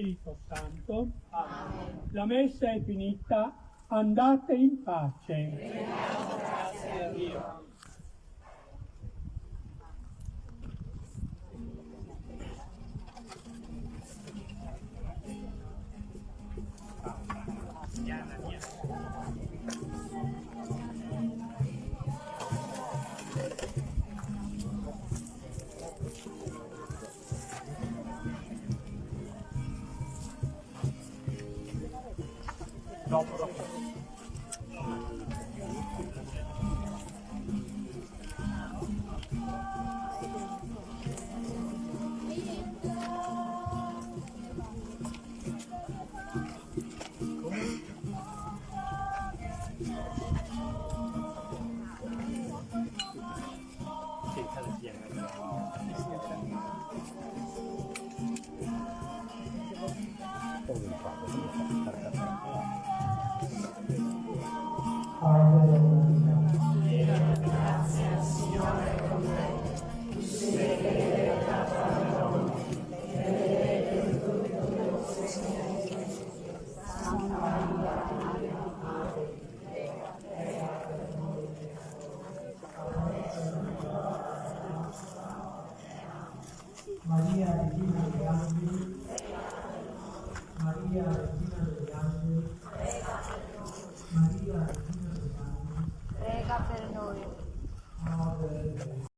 Spirito Santo. Amen. La messa è finita, andate in pace. Grazie a Dio. Maria, regina degli angeli, Maria, regina degli angeli, Maria, regina degli angeli, prega per noi. Ave